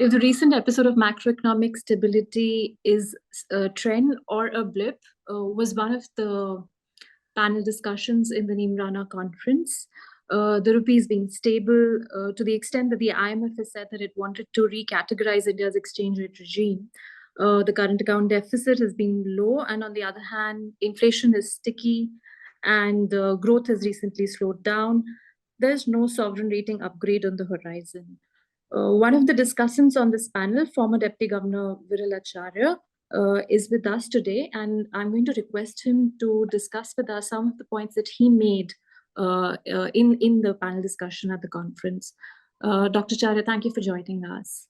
If the recent episode of macroeconomic stability is a trend or a blip, was one of the panel discussions in the Neemrana Conference. The rupee is being stable to the extent that the IMF has said that it wanted to recategorize India's exchange rate regime. The current account deficit has been low, and on the other hand, inflation is sticky and growth has recently slowed down. There's no sovereign rating upgrade on the horizon. One of the discussants on this panel, former Deputy Governor Viral Acharya, is with us today, and I'm going to request him to discuss with us some of the points that he made in the panel discussion at the conference. Dr. Acharya, thank you for joining us.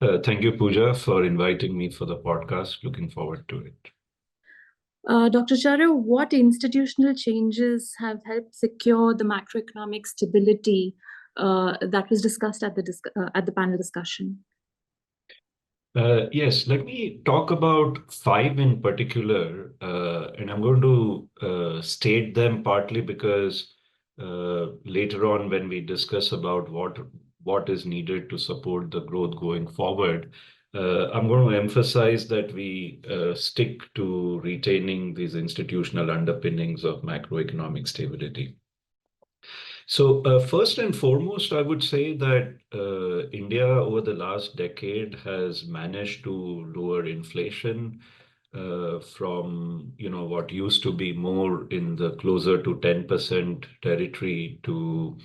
Thank you, Puja, for inviting me for the podcast. Looking forward to it. Dr. Acharya, what institutional changes have helped secure the macroeconomic stability that was discussed at the panel discussion? Yes, let me talk about 5 in particular, and I'm going to state them partly because later on when we discuss about what is needed to support the growth going forward, I'm going to emphasize that we stick to retaining these institutional underpinnings of macroeconomic stability. So first and foremost, I would say that India over the last decade has managed to lower inflation from what used to be more in the closer to 10% territory to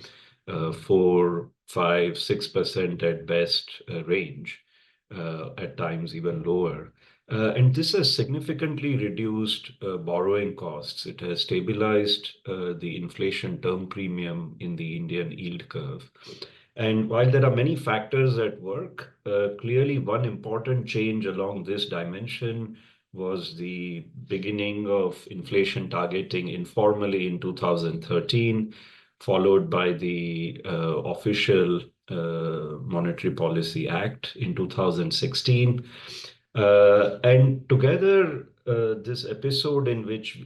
4, 5, 6% at best range, at times even lower. And this has significantly reduced borrowing costs. It has stabilized the inflation term premium in the Indian yield curve. And while there are many factors at work, clearly one important change along this dimension was the beginning of inflation targeting informally in 2013, followed by the official Monetary Policy Act in 2016. And together, this episode in which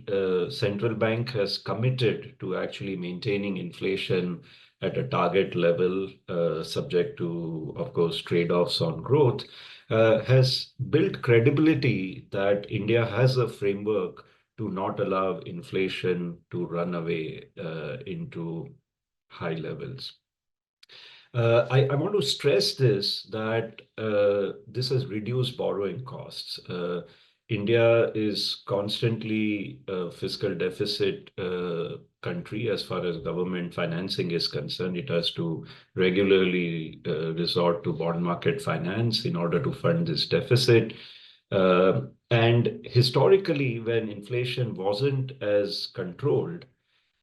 central bank has committed to actually maintaining inflation at a target level, subject to, of course, trade-offs on growth, has built credibility that India has a framework to not allow inflation to run away into high levels. I want to stress this, that this has reduced borrowing costs. India is constantly a fiscal deficit country as far as government financing is concerned. It has to regularly resort to bond market finance in order to fund this deficit. And historically, when inflation wasn't as controlled,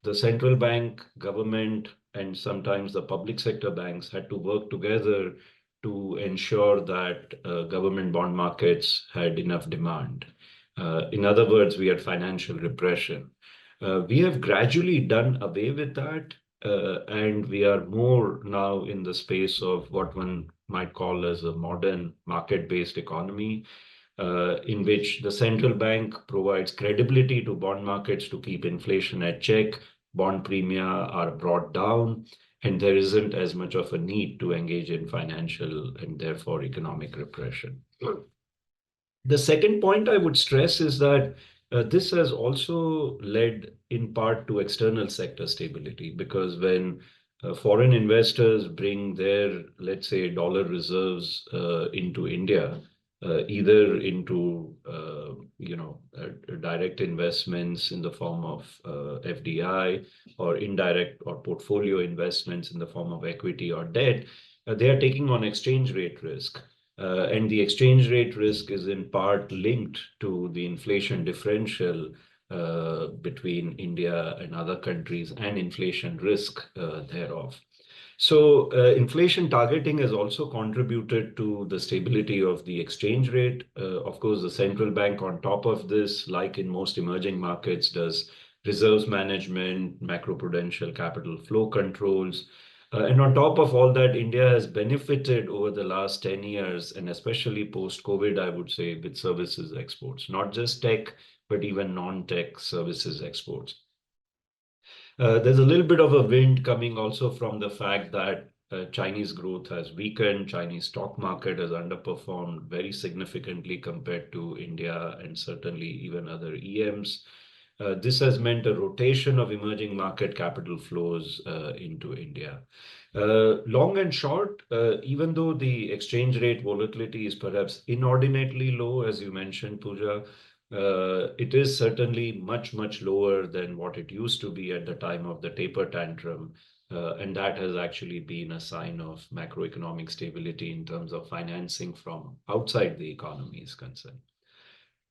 the central bank, government, and sometimes the public sector banks had to work together to ensure that government bond markets had enough demand. In other words, we had financial repression. We have gradually done away with that, and we are more now in the space of what one might call as a modern market-based economy, in which the central bank provides credibility to bond markets to keep inflation at check, bond premia are brought down, and there isn't as much of a need to engage in financial and therefore economic repression. The second point I would stress is that this has also led in part to external sector stability, because when foreign investors bring their, let's say, dollar reserves into India, either into direct investments in the form of FDI, or indirect or portfolio investments in the form of equity or debt, they are taking on exchange rate risk. And the exchange rate risk is in part linked to the inflation differential between India and other countries and inflation risk thereof. So inflation targeting has also contributed to the stability of the exchange rate. Of course, the central bank on top of this, like in most emerging markets, does reserves management, macroprudential capital flow controls. And on top of all that, India has benefited over the last 10 years, and especially post-COVID, I would say, with services exports, not just tech, but even non-tech services exports. There's a little bit of a wind coming also from the fact that Chinese growth has weakened. Chinese stock market has underperformed very significantly compared to India and certainly even other EMs. This has meant a rotation of emerging market capital flows into India. Long and short, even though the exchange rate volatility is perhaps inordinately low, as you mentioned, Puja, it is certainly much, much lower than what it used to be at the time of the taper tantrum. And that has actually been a sign of macroeconomic stability in terms of financing from outside the economy is concerned.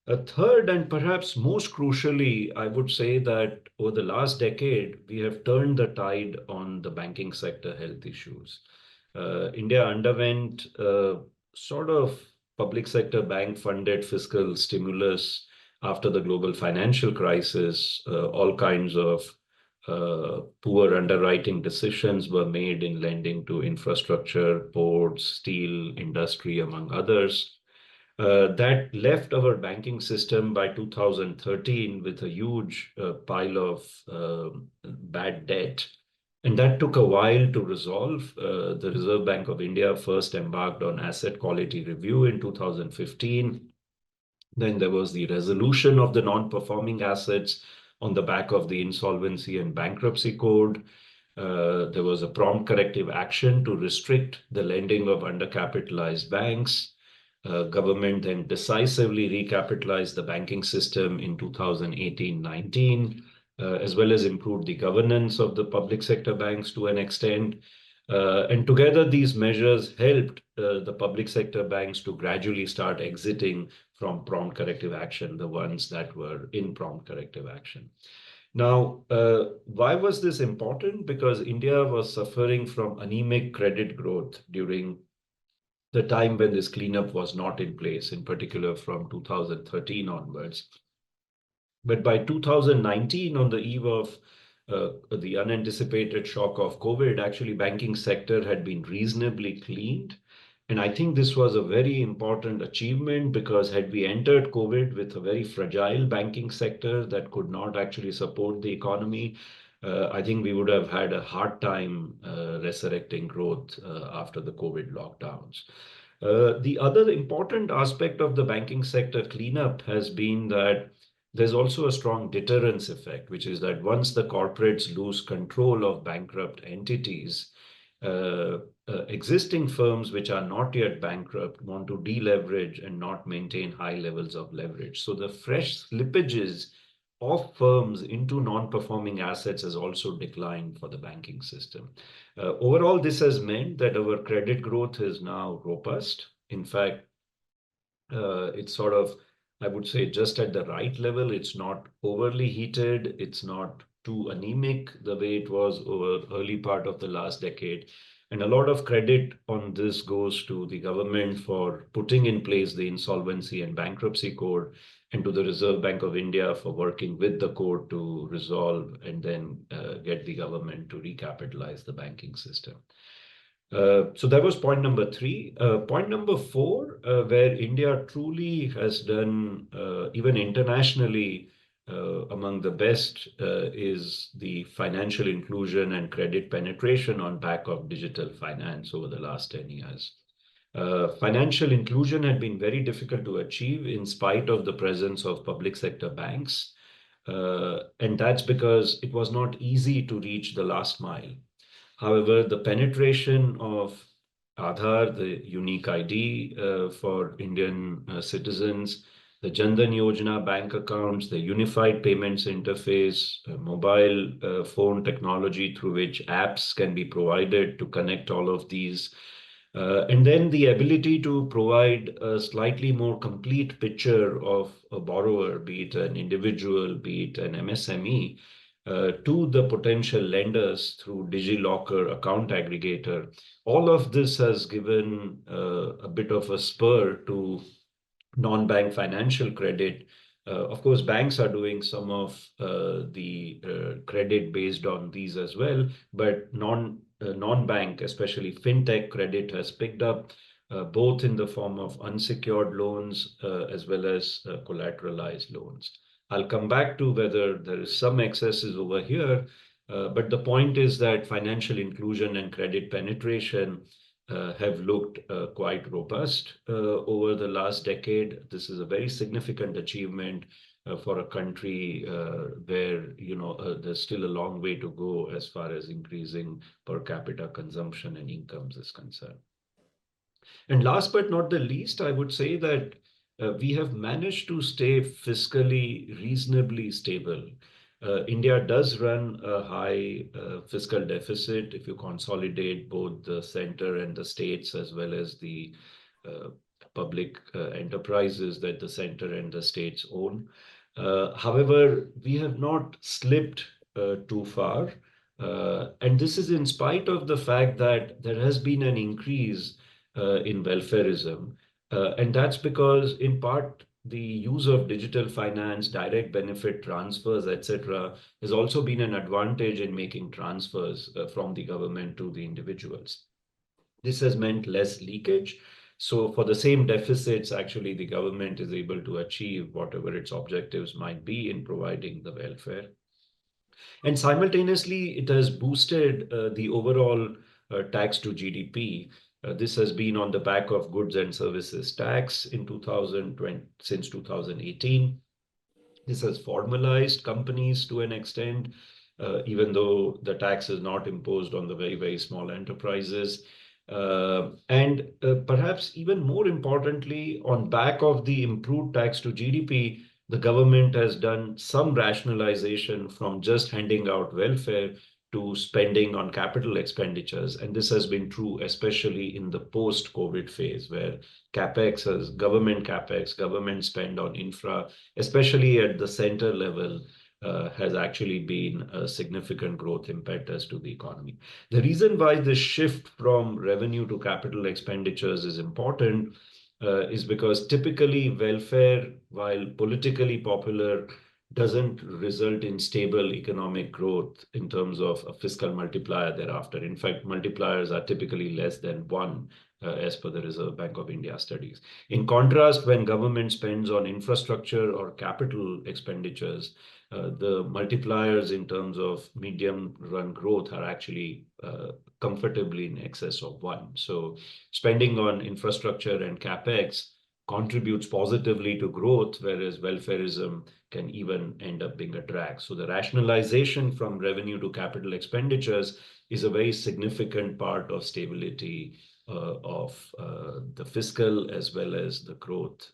A third, and perhaps most crucially, I would say that over the last decade, we have turned the tide on the banking sector health issues. India underwent sort of public sector bank funded fiscal stimulus after the global financial crisis. All kinds of poor underwriting decisions were made in lending to infrastructure, ports, steel industry, among others. That left our banking system by 2013 with a huge pile of bad debt. And that took a while to resolve. The Reserve Bank of India first embarked on asset quality review in 2015. Then there was the resolution of the non-performing assets on the back of the Insolvency and Bankruptcy Code. There was a prompt corrective action to restrict the lending of undercapitalized banks. Government then decisively recapitalized the banking system in 2018-19, as well as improved the governance of the public sector banks to an extent. And together, these measures helped the public sector banks to gradually start exiting from prompt corrective action, the ones that were in prompt corrective action. Now, why was this important? Because India was suffering from anemic credit growth during the time when this cleanup was not in place, in particular from 2013 onwards. But by 2019, on the eve of the unanticipated shock of COVID, actually banking sector had been reasonably cleaned. And I think this was a very important achievement because had we entered COVID with a very fragile banking sector that could not actually support the economy, I think we would have had a hard time resurrecting growth after the COVID lockdowns. The other important aspect of the banking sector cleanup has been that there's also a strong deterrence effect, which is that once the corporates lose control of bankrupt entities, existing firms which are not yet bankrupt want to deleverage and not maintain high levels of leverage. So the fresh slippages of firms into non-performing assets has also declined for the banking system. Overall, this has meant that our credit growth is now robust. In fact, it's sort of, I would say, just at the right level. It's not overly heated. It's not too anemic the way it was over early part of the last decade. And a lot of credit on this goes to the government for putting in place the Insolvency and Bankruptcy Code, and to the Reserve Bank of India for working with the court to resolve and then get the government to recapitalize the banking system. So that was point number 3. Point number 4, where India truly has done, even internationally, among the best, is the financial inclusion and credit penetration on back of digital finance over the last 10 years. Financial inclusion had been very difficult to achieve in spite of the presence of public sector banks. And that's because it was not easy to reach the last mile. However, the penetration of Aadhaar, the unique ID for Indian citizens, the Jan Dhan Yojana bank accounts, the unified payments interface, mobile phone technology through which apps can be provided to connect all of these, and then the ability to provide a slightly more complete picture of a borrower, be it an individual, be it an MSME, to the potential lenders through DigiLocker account aggregator. All of this has given a bit of a spur to non-bank financial credit. Of course, banks are doing some of the credit based on these as well, but non-bank, especially fintech credit, has picked up both in the form of unsecured loans as well as collateralized loans. I'll come back to whether there is some excesses over here, But the point is that financial inclusion and credit penetration have looked quite robust over the last decade. This is a very significant achievement for a country where there's still a long way to go as far as increasing per capita consumption and incomes is concerned. And last but not the least, I would say that we have managed to stay fiscally reasonably stable. India does run a high fiscal deficit if you consolidate both the center and the states, as well as the uh, public enterprises that the center and the states own. However, we have not slipped too far. And this is in spite of the fact that there has been an increase in welfareism. And that's because, in part, the use of digital finance, direct benefit transfers, etc., has also been an advantage in making transfers from the government to the individuals. This has meant less leakage. So for the same deficits, actually, the government is able to achieve whatever its objectives might be in providing the welfare. And simultaneously, it has boosted the overall tax to GDP. This has been on the back of goods and services tax in 2020, since 2018. This has formalized companies to an extent, even though the tax is not imposed on the very, very small enterprises. And perhaps even more importantly, on back of the improved tax to GDP, the government has done some rationalization from just handing out welfare to spending on capital expenditures. And this has been true, especially in the post-COVID phase, where government spend on infra, especially at the center level, has actually been a significant growth impetus to the economy. The reason why this shift from revenue to capital expenditures is important is because typically welfare, while politically popular, doesn't result in stable economic growth in terms of a fiscal multiplier thereafter. In fact, multipliers are typically less than one, as per the Reserve Bank of India studies. In contrast, when government spends on infrastructure or capital expenditures, the multipliers in terms of medium run growth are actually comfortably in excess of one. So spending on infrastructure and capex contributes positively to growth, whereas welfareism can even end up being a drag. So the rationalization from revenue to capital expenditures is a very significant part of stability of the fiscal as well as the growth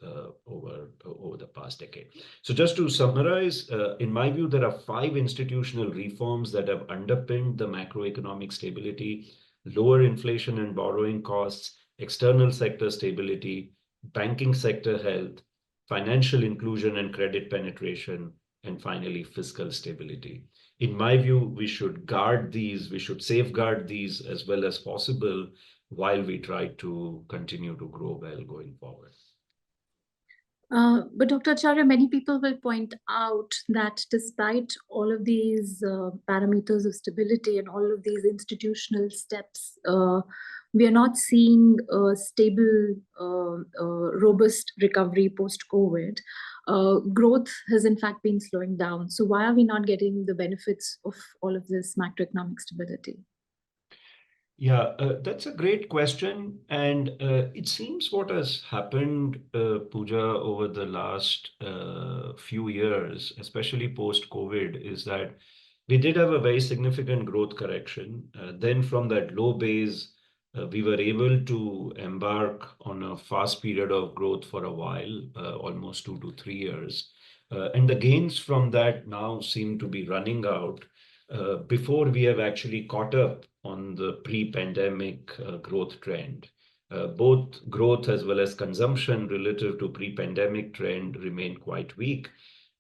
over the past decade. So just to summarize, in my view, there are 5 institutional reforms that have underpinned the macroeconomic stability: lower inflation and borrowing costs, external sector stability, banking sector health, financial inclusion and credit penetration, and finally, fiscal stability. In my view, we should safeguard these as well as possible while we try to continue to grow well going forward. But Dr. Acharya, many people will point out that despite all of these parameters of stability and all of these institutional steps, we are not seeing a stable, robust recovery post-COVID. Growth has in fact been slowing down. So why are we not getting the benefits of all of this macroeconomic stability? Yeah, that's a great question. And it seems what has happened, Puja, over the last few years, especially post-COVID, is that we did have a very significant growth correction. Then from that low base, we were able to embark on a fast period of growth for a while, almost 2 to 3 years. And the gains from that now seem to be running out before we have actually caught up on the pre-pandemic growth trend. Both growth as well as consumption relative to pre-pandemic trend remain quite weak.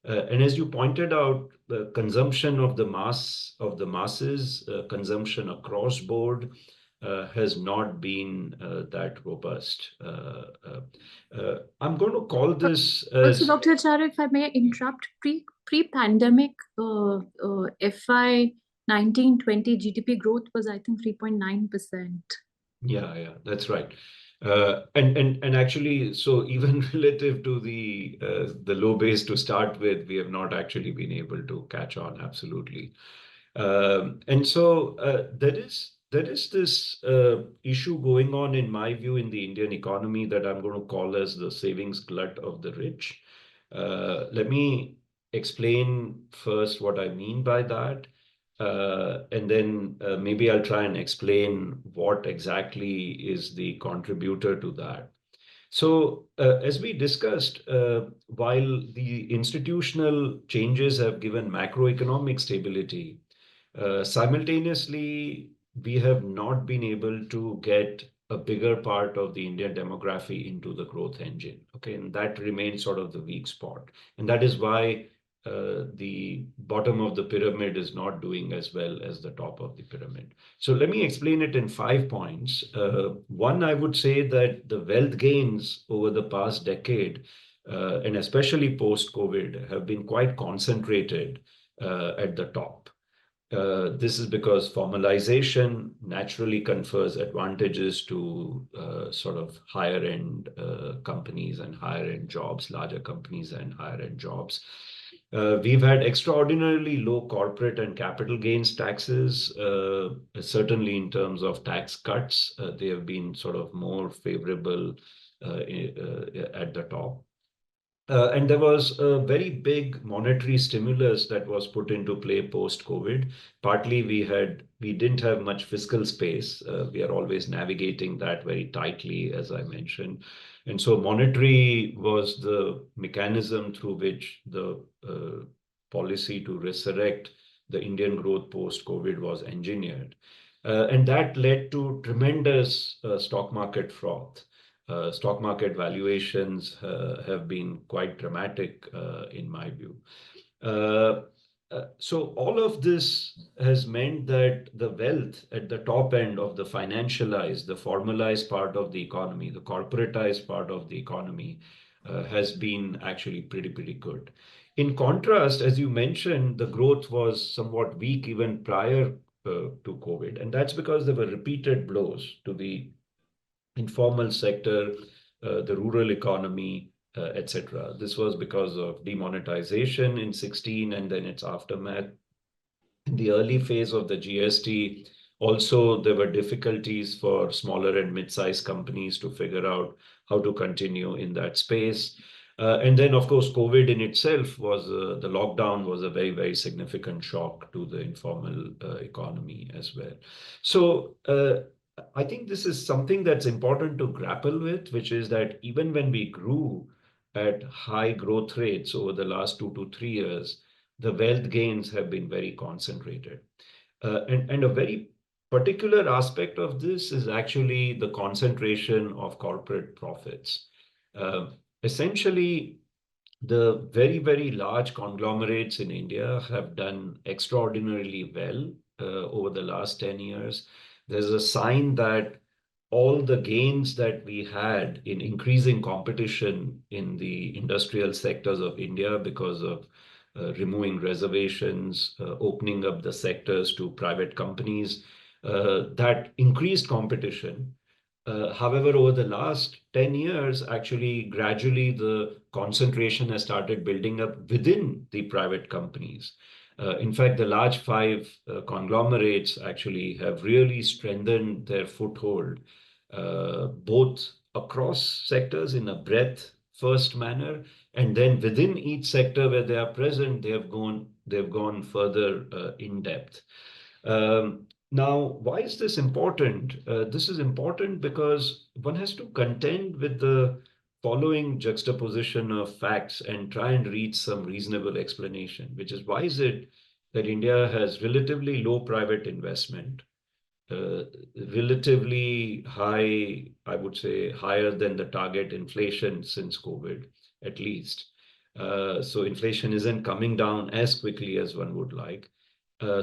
And as you pointed out, the consumption of the masses, consumption across board, has not been that robust. I'm going to call this as... Also, Dr. Acharya, if I may interrupt, pre-pandemic FY 19-20 GDP growth was, I think, 3.9%. Yeah, that's right. And actually, so even relative to the low base to start with, we have not actually been able to catch on absolutely. And so there is this issue going on, in my view, in the Indian economy that I'm going to call as the savings glut of the rich. Let me explain first what I mean by that. And then maybe I'll try and explain what exactly is the contributor to that. So, as we discussed, while the institutional changes have given macroeconomic stability, simultaneously, we have not been able to get a bigger part of the Indian demography into the growth engine. Okay, and that remains sort of the weak spot. And that is why the bottom of the pyramid is not doing as well as the top of the pyramid. So let me explain it in 5 points. One, I would say that the wealth gains over the past decade, and especially post-COVID, have been quite concentrated at the top. This is because formalization naturally confers advantages to sort of higher end companies and higher end jobs, larger companies and higher end jobs. We've had extraordinarily low corporate and capital gains taxes, certainly in terms of tax cuts. They have been sort of more favorable at the top. And there was a very big monetary stimulus that was put into play post-COVID. Partly we didn't have much fiscal space. We are always navigating that very tightly, as I mentioned. And so monetary was the mechanism through which the policy to resurrect the Indian growth post-COVID was engineered. And that led to tremendous stock market froth. Stock market valuations have been quite dramatic in my view. Uh, so all of this has meant that the wealth at the top end of the financialized, the formalized part of the economy, the corporatized part of the economy has been actually pretty good. In contrast, as you mentioned, the growth was somewhat weak even prior to COVID, and that's because there were repeated blows to the informal sector, the rural economy, etc. This was because of demonetization in 16 and then its aftermath. In the early phase of the GST, also there were difficulties for smaller and mid-sized companies to figure out how to continue in that space. And then, of course, COVID in itself was the lockdown was a very significant shock to the informal economy as well. So I think this is something that's important to grapple with, which is that even when we grew at high growth rates over the last 2 to 3 years, the wealth gains have been very concentrated. And a very particular aspect of this is actually the concentration of corporate profits. Uh, Essentially, the very large conglomerates in India have done extraordinarily well over the last 10 years. There's a sign that all the gains that we had in increasing competition in the industrial sectors of India because of removing reservations, opening up the sectors to private companies, that increased competition. However, over the last 10 years, actually, gradually the concentration has started building up within the private companies. In fact, the large five conglomerates actually have really strengthened their foothold, both across sectors in a breadth first manner, and then within each sector where they are present, they've gone further in depth. Now, why is this important? This is important because one has to contend with the following juxtaposition of facts and try and reach some reasonable explanation, which is why is it that India has relatively low private investment, uh, relatively high, I would say higher than the target inflation since COVID, at least. So inflation isn't coming down as quickly as one would like.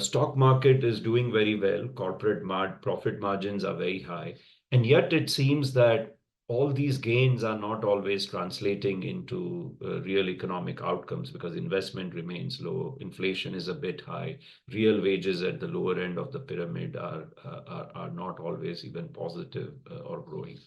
Stock market is doing very well. Corporate profit margins are very high. And yet it seems that all these gains are not always translating into real economic outcomes because investment remains low, inflation is a bit high, real wages at the lower end of the pyramid are not always even positive or growing.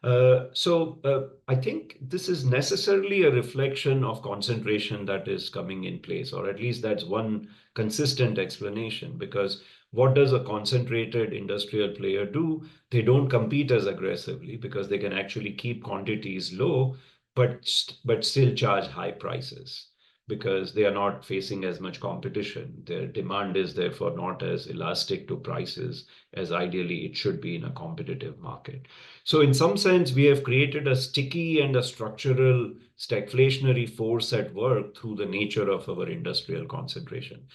I think this is necessarily a reflection of concentration that is coming in place, or at least that's one consistent explanation. Because what does a concentrated industrial player do? They don't compete as aggressively because they can actually keep quantities low, but still charge high prices because they are not facing as much competition. Their demand is therefore not as elastic to prices as ideally it should be in a competitive market. So in some sense, we have created a sticky and a structural stagflationary force at work through the nature of our industrial concentration.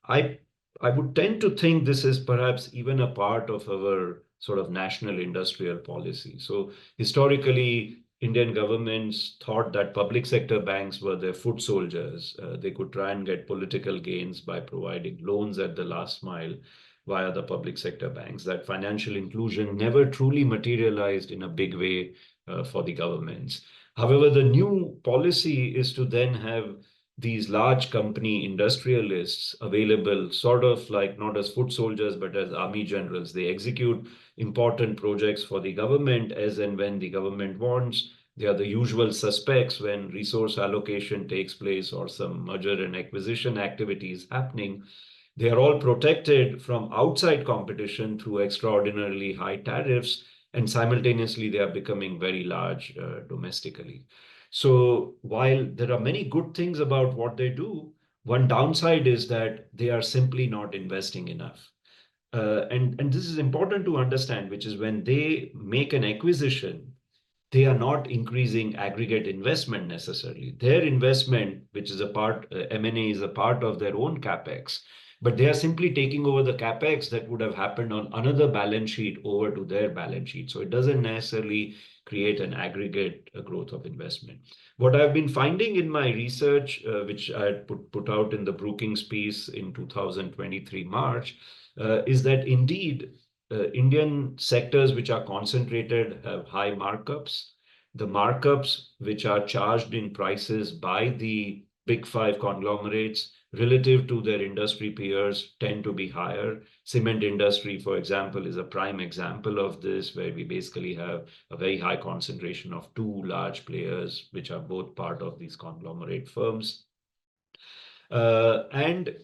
I I would tend to think this is perhaps even a part of our sort of national industrial policy. So historically, Indian governments thought that public sector banks were their foot soldiers. They could try and get political gains by providing loans at the last mile via the public sector banks. That financial inclusion never truly materialized in a big way for the governments. However, the new policy is to then have these large company industrialists available sort of like not as foot soldiers but as army generals. They execute important projects for the government as and when the government wants. They are the usual suspects when resource allocation takes place or some merger and acquisition activities happening. They are all protected from outside competition through extraordinarily high tariffs, and simultaneously they are becoming very large domestically. So while there are many good things about what they do, one downside is that they are simply not investing enough. And this is important to understand, which is when they make an acquisition, they are not increasing aggregate investment necessarily. Their investment, which is a part, M&A is a part of their own capex, but they are simply taking over the capex that would have happened on another balance sheet over to their balance sheet. So it doesn't necessarily create an aggregate growth of investment. What I've been finding in my research, which I had put out in the Brookings piece in 2023 March, is that indeed Indian sectors which are concentrated have high markups. The markups which are charged in prices by the big five conglomerates relative to their industry peers tend to be higher. Cement industry, for example, is a prime example of this, where we basically have a very high concentration of two large players, which are both part of these conglomerate firms. And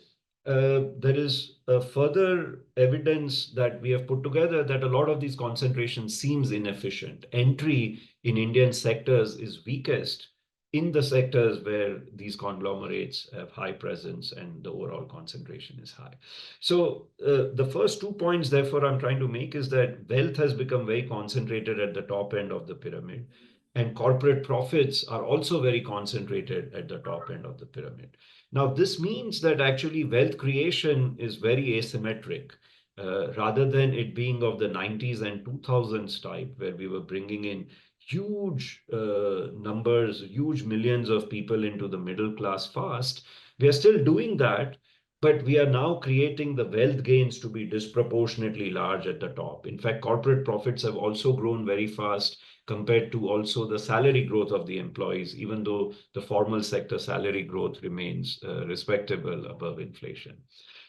there is further evidence that we have put together that a lot of these concentrations seems inefficient. Entry in Indian sectors is weakest in the sectors where these conglomerates have high presence and the overall concentration is high. So the first 2 points, therefore, I'm trying to make is that wealth has become very concentrated at the top end of the pyramid, and corporate profits are also very concentrated at the top end of the pyramid. Now, this means that actually wealth creation is very asymmetric. Rather than it being of the 90s and 2000s type, where we were bringing in huge numbers, huge millions of people into the middle class fast, we are still doing that, but we are now creating the wealth gains to be disproportionately large at the top. In fact, corporate profits have also grown very fast compared to also the salary growth of the employees, even though the formal sector salary growth remains respectable above inflation.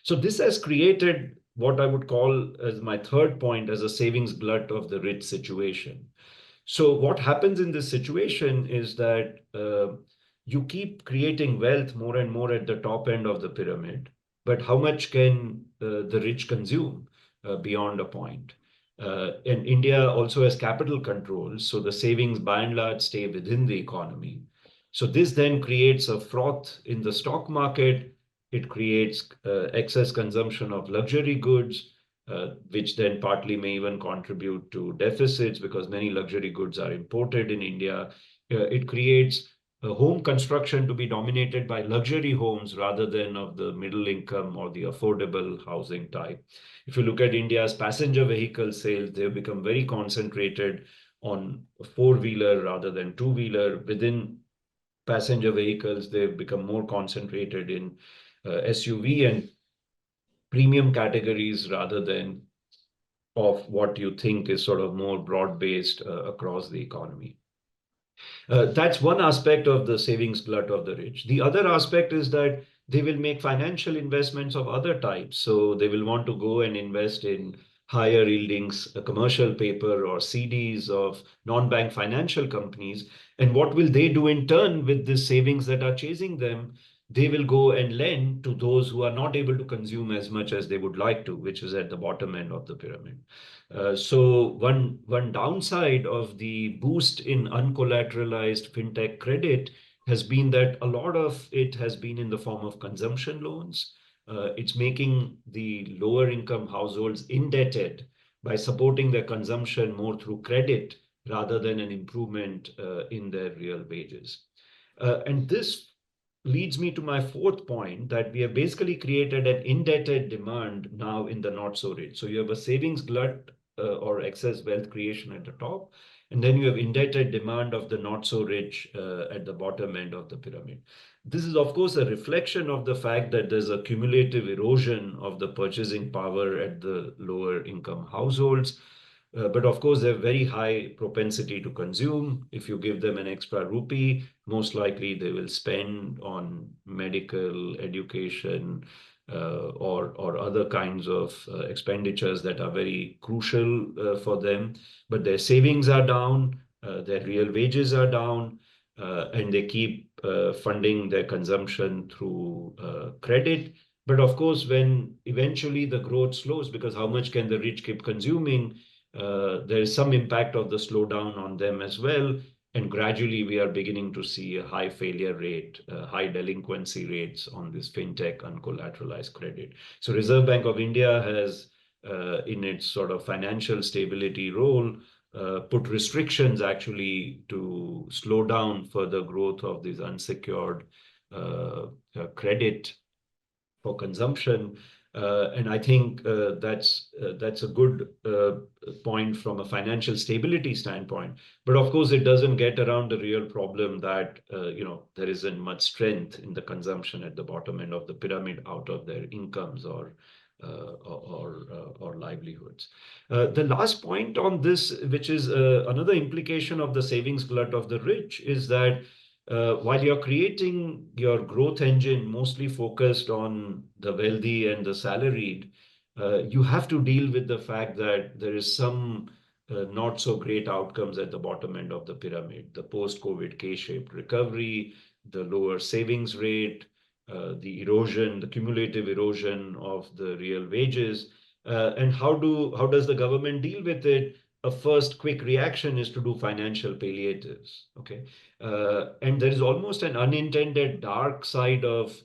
So this has created what I would call as my third point as a savings glut of the rich situation. So what happens in this situation is that you keep creating wealth more and more at the top end of the pyramid, but how much can the rich consume beyond a point? And India also has capital controls, so the savings by and large stay within the economy. So this then creates a froth in the stock market. It creates excess consumption of luxury goods, which then partly may even contribute to deficits because many luxury goods are imported in India. It creates home construction to be dominated by luxury homes rather than of the middle income or the affordable housing type. If you look at India's passenger vehicle sales, they've become very concentrated on four-wheeler rather than two-wheeler. Within passenger vehicles, they've become more concentrated in SUV and premium categories rather than of what you think is sort of more broad-based across the economy. That's one aspect of the savings glut of the rich. The other aspect is that they will make financial investments of other types. So they will want to go and invest in higher yielding commercial paper or CDs of non-bank financial companies. And what will they do in turn with the savings that are chasing them? They will go and lend to those who are not able to consume as much as they would like to, which is at the bottom end of the pyramid. So one downside of the boost in uncollateralized fintech credit has been that a lot of it has been in the form of consumption loans. It's making the lower income households indebted by supporting their consumption more through credit rather than an improvement in their real wages. And this leads me to my fourth point, that we have basically created an indebted demand now in the not so rich. So you have a savings glut or excess wealth creation at the top, and then you have indebted demand of the not so rich at the bottom end of the pyramid. This is, of course, a reflection of the fact that there's a cumulative erosion of the purchasing power at the lower income households. But of course, they have very high propensity to consume. If you give them an extra rupee, most likely they will spend on medical, education, or other kinds of expenditures that are very crucial for them. But their savings are down, their real wages are down, and they keep funding their consumption through credit. But of course, when eventually the growth slows, because how much can the rich keep consuming? There is some impact of the slowdown on them as well. And gradually, we are beginning to see a high failure rate, high delinquency rates on this fintech uncollateralized credit. So Reserve Bank of India has, in its sort of financial stability role, put restrictions actually to slow down further growth of this unsecured credit for consumption. And I think that's a good point from a financial stability standpoint. But of course, it doesn't get around the real problem that there isn't much strength in the consumption at the bottom end of the pyramid out of their incomes or livelihoods. The last point on this, which is another implication of the savings glut of the rich, is that while you're creating your growth engine mostly focused on the wealthy and the salaried, you have to deal with the fact that there is some not so great outcomes at the bottom end of the pyramid. The post-COVID K-shaped recovery, the lower savings rate, the erosion, the cumulative erosion of the real wages. And how does the government deal with it? A first quick reaction is to do financial palliatives. Okay. And there is almost an unintended dark side of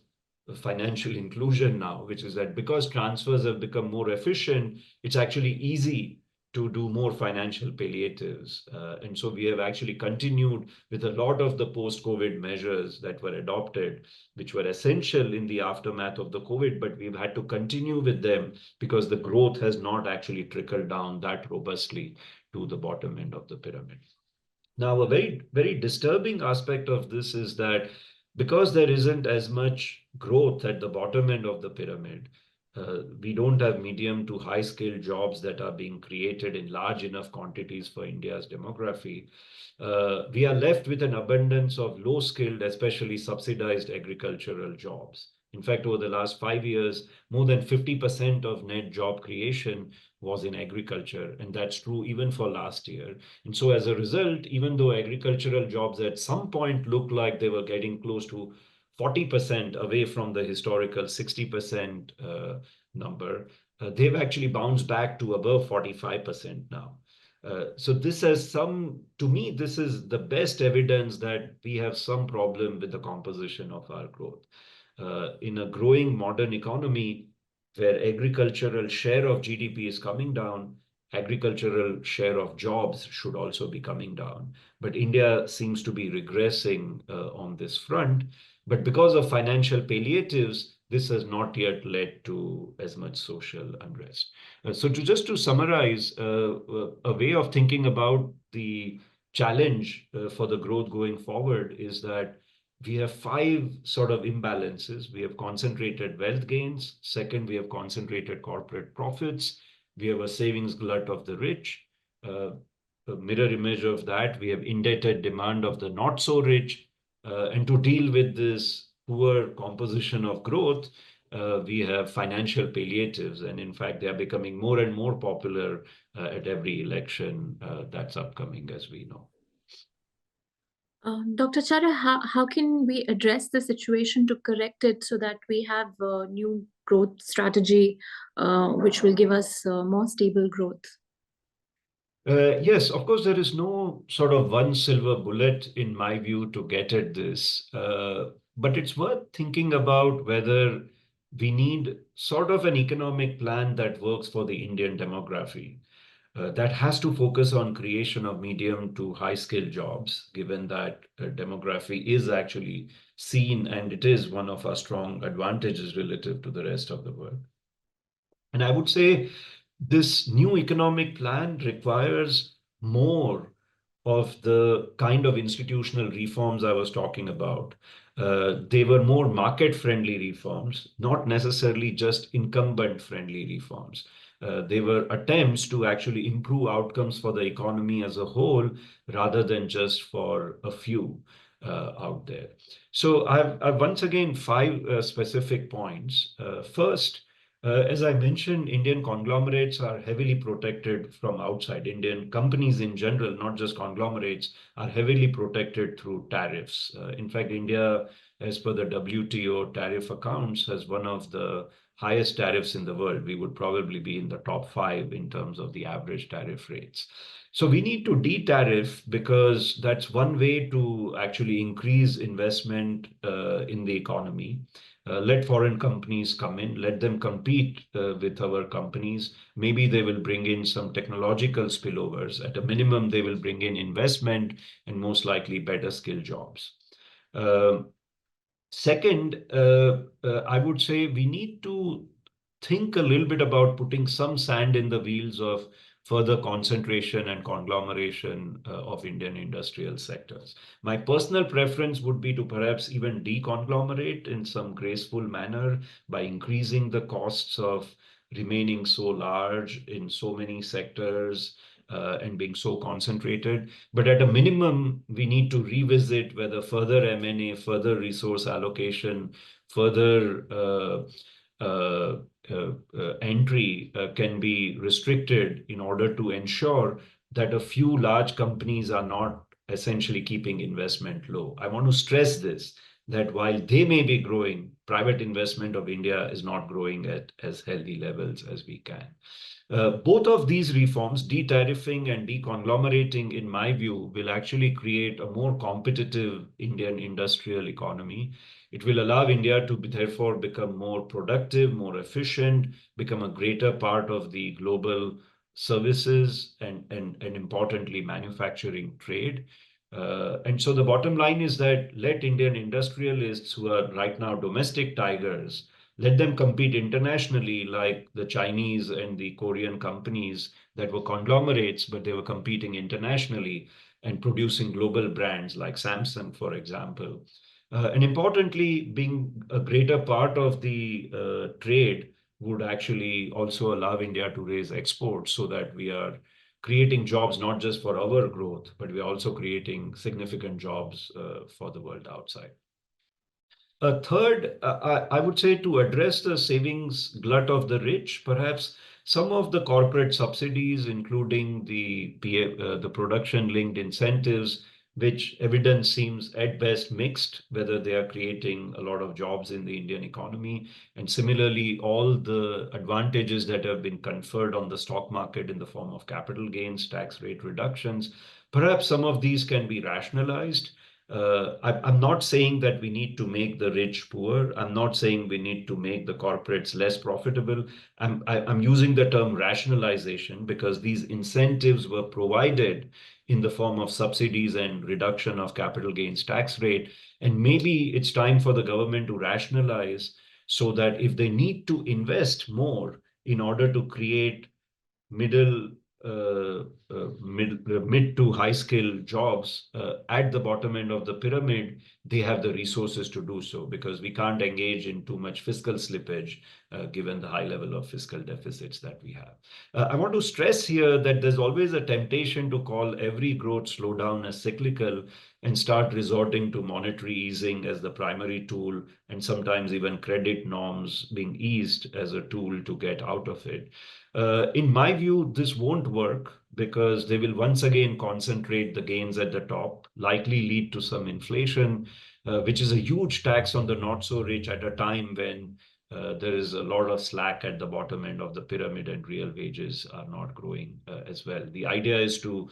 financial inclusion now, which is that because transfers have become more efficient, it's actually easy to do more financial palliatives. And so we have actually continued with a lot of the post-COVID measures that were adopted, which were essential in the aftermath of the COVID, but we've had to continue with them because the growth has not actually trickled down that robustly to the bottom end of the pyramid. Now, a very, very disturbing aspect of this is that because there isn't as much growth at the bottom end of the pyramid, we don't have medium to high skilled jobs that are being created in large enough quantities for India's demography. We are left with an abundance of low skilled, especially subsidized agricultural jobs. In fact, over the last 5 years, more than 50% of net job creation was in agriculture, and that's true even for last year. And so as a result, even though agricultural jobs at some point looked like they were getting close to 40% away from the historical 60% number, they've actually bounced back to above 45% now. So this has to me, this is the best evidence that we have some problem with the composition of our growth. In a growing modern economy where agricultural share of GDP is coming down, agricultural share of jobs should also be coming down. But India seems to be regressing on this front. But because of financial palliatives, this has not yet led to as much social unrest. So just to summarize, a way of thinking about the challenge for the growth going forward is that we have five sort of imbalances. We have concentrated wealth gains. Second, we have concentrated corporate profits. We have a savings glut of the rich. A mirror image of that, we have indebted demand of the not so rich. And to deal with this poor composition of growth, we have financial palliatives, and in fact, they are becoming more and more popular at every election that's upcoming, as we know. Dr. Acharya, how can we address the situation to correct it so that we have a new growth strategy which will give us more stable growth? Yes, of course, there is no sort of one silver bullet, in my view, to get at this. But it's worth thinking about whether we need sort of an economic plan that works for the Indian demography. That has to focus on creation of medium to high skill jobs, given that demography is actually seen and it is one of our strong advantages relative to the rest of the world. And I would say this new economic plan requires more of the kind of institutional reforms I was talking about. They were more market-friendly reforms, not necessarily just incumbent-friendly reforms. They were attempts to actually improve outcomes for the economy as a whole, rather than just for a few out there. So I've once again five specific points. First, as I mentioned, Indian conglomerates are heavily protected from outside. Indian companies in general, not just conglomerates, are heavily protected through tariffs. In fact, India, as per the WTO tariff accounts, has one of the highest tariffs in the world. We would probably be in the top 5 in terms of the average tariff rates. So we need to de-tariff, because that's one way to actually increase investment in the economy. Let foreign companies come in, let them compete with our companies. Maybe they will bring in some technological spillovers. At a minimum, they will bring in investment and most likely better skill jobs. Second, I would say we need to think a little bit about putting some sand in the wheels of further concentration and conglomeration of Indian industrial sectors. My personal preference would be to perhaps even deconglomerate in some graceful manner by increasing the costs of remaining so large in so many sectors and being so concentrated. But at a minimum, we need to revisit whether further M&A, further resource allocation, further entry can be restricted in order to ensure that a few large companies are not essentially keeping investment low. I want to stress this, that while they may be growing, private investment of India is not growing at as healthy levels as we can. Both of these reforms, de-tariffing and deconglomerating, in my view, will actually create a more competitive Indian industrial economy. It will allow India to therefore become more productive, more efficient, become a greater part of the global services and importantly, manufacturing trade. And so the bottom line is that let Indian industrialists, who are right now domestic tigers, let them compete internationally like the Chinese and the Korean companies that were conglomerates, but they were competing internationally and producing global brands like Samsung, for example. And importantly, being a greater part of the trade would actually also allow India to raise exports, so that we are creating jobs not just for our growth, but we are also creating significant jobs for the world outside. Third, I would say, to address the savings glut of the rich, perhaps some of the corporate subsidies, including the production-linked incentives, which evidence seems at best mixed, whether they are creating a lot of jobs in the Indian economy. And similarly, all the advantages that have been conferred on the stock market in the form of capital gains, tax rate reductions, perhaps some of these can be rationalized. I'm not saying that we need to make the rich poor. I'm not saying we need to make the corporates less profitable. I'm using the term rationalization because these incentives were provided in the form of subsidies and reduction of capital gains tax rate. And maybe it's time for the government to rationalize, so that if they need to invest more in order to create middle mid to high skill jobs at the bottom end of the pyramid, they have the resources to do so because we can't engage in too much fiscal slippage given the high level of fiscal deficits that we have. I want to stress here that there's always a temptation to call every growth slowdown as cyclical and start resorting to monetary easing as the primary tool, and sometimes even credit norms being eased as a tool to get out of it. In my view, this won't work because they will once again concentrate the gains at the top, likely lead to some inflation, which is a huge tax on the not so rich at a time when there is a lot of slack at the bottom end of the pyramid and real wages are not growing as well. The idea is to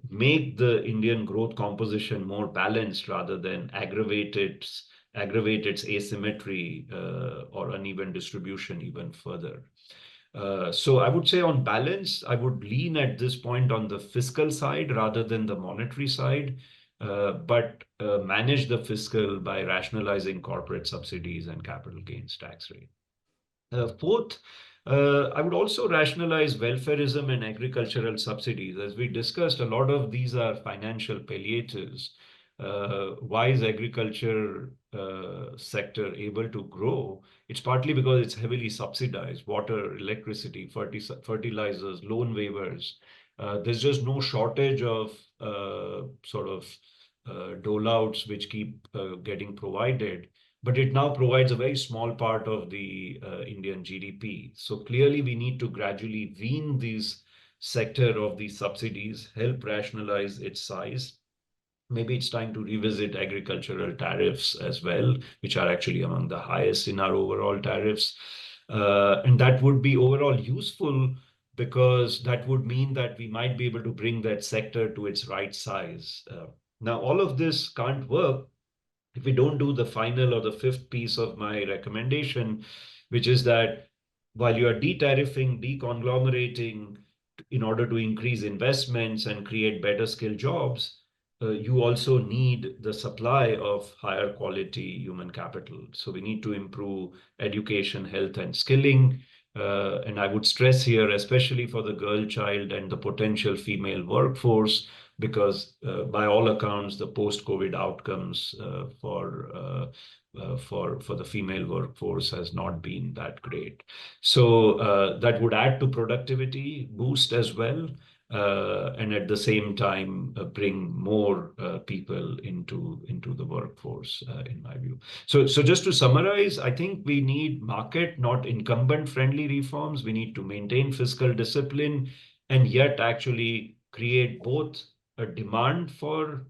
make the Indian growth composition more balanced rather than aggravate its asymmetry or uneven distribution even further. So I would say on balance, I would lean at this point on the fiscal side rather than the monetary side, but manage the fiscal by rationalizing corporate subsidies and capital gains tax rate. Fourth, I would also rationalize welfareism and agricultural subsidies. As we discussed, a lot of these are financial palliatives. Why is agriculture sector able to grow? It's partly because it's heavily subsidized: water, electricity, fertilizers, loan waivers. There's just no shortage of dole outs which keep getting provided, but it now provides a very small part of the Indian GDP. So clearly we need to gradually wean these sector of these subsidies, help rationalize its size. Maybe it's time to revisit agricultural tariffs as well, which are actually among the highest in our overall tariffs. And that would be overall useful because that would mean that we might be able to bring that sector to its right size. Now, all of this can't work if we don't do the final or the fifth piece of my recommendation, which is that while you are de-tariffing, de-conglomerating in order to increase investments and create better skill jobs, you also need the supply of higher quality human capital. So we need to improve education, health, and skilling. And I would stress here, especially for the girl child and the potential female workforce, because by all accounts, the post-COVID outcomes for the female workforce has not been that great. So that would add to productivity boost as well, and at the same time bring more people into the workforce, in my view. So just to summarize, I think we need market, not incumbent-friendly reforms. We need to maintain fiscal discipline and yet actually create both a demand for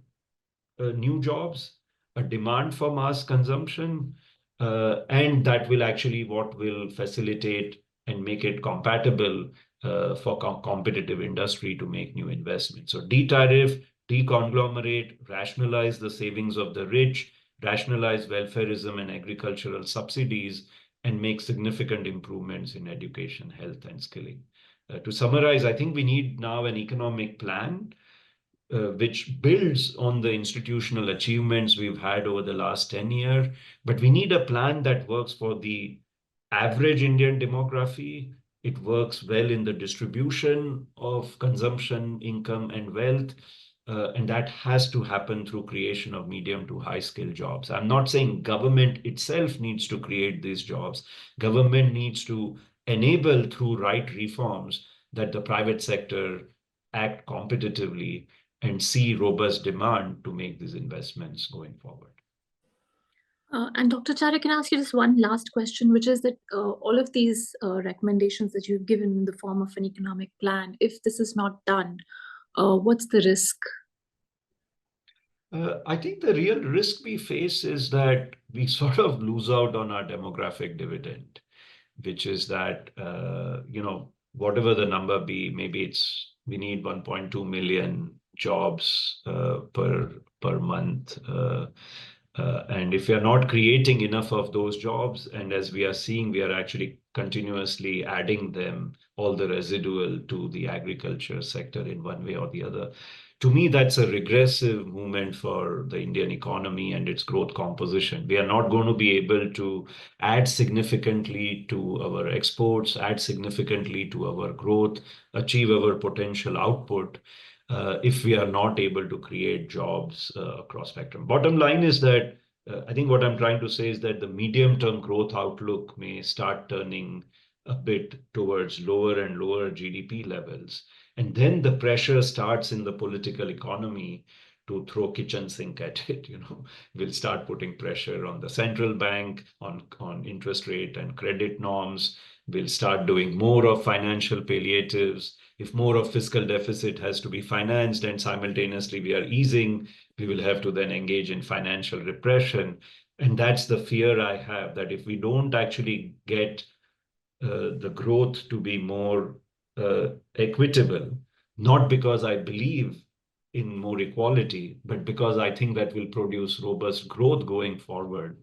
new jobs, a demand for mass consumption, and that will actually what will facilitate and make it compatible for competitive industry to make new investments. So de-tariff, de-conglomerate, rationalize the savings of the rich, rationalize welfareism and agricultural subsidies, and make significant improvements in education, health, and skilling. To summarize, I think we need now an economic plan which builds on the institutional achievements we've had over the last 10 years. But we need a plan that works for the average Indian demography. It works well in the distribution of consumption, income, and wealth. And that has to happen through creation of medium to high skill jobs. I'm not saying government itself needs to create these jobs. Government needs to enable through right reforms that the private sector act competitively and see robust demand to make these investments going forward. And Dr. Acharya, can I ask you just one last question, which is that all of these recommendations that you've given in the form of an economic plan, if this is not done, what's the risk? I think the real risk we face is that we sort of lose out on our demographic dividend, which is that, whatever the number be, maybe we need 1.2 million jobs per month. And if we are not creating enough of those jobs, and as we are seeing, we are actually continuously adding them, all the residual to the agriculture sector in one way or the other. To me, that's a regressive movement for the Indian economy and its growth composition. We are not going to be able to add significantly to our exports, add significantly to our growth, achieve our potential output if we are not able to create jobs across spectrum. Bottom line is that I think what I'm trying to say is that the medium-term growth outlook may start turning a bit towards lower and lower GDP levels. And then the pressure starts in the political economy to throw kitchen sink at it. We'll start putting pressure on the central bank, on interest rate and credit norms. We'll start doing more of financial palliatives. If more of fiscal deficit has to be financed and simultaneously we are easing, we will have to then engage in financial repression. And that's the fear I have, that if we don't actually get the growth to be more equitable, not because I believe in more equality, but because I think that will produce robust growth going forward.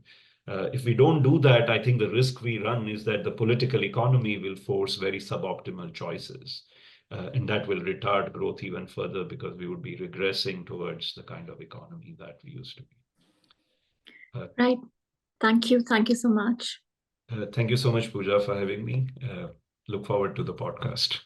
If we don't do that, I think the risk we run is that the political economy will force very suboptimal choices. And that will retard growth even further because we would be regressing towards the kind of economy that we used to be. Right. Thank you. Thank you so much. Thank you so much, Puja, for having me. Look forward to the podcast.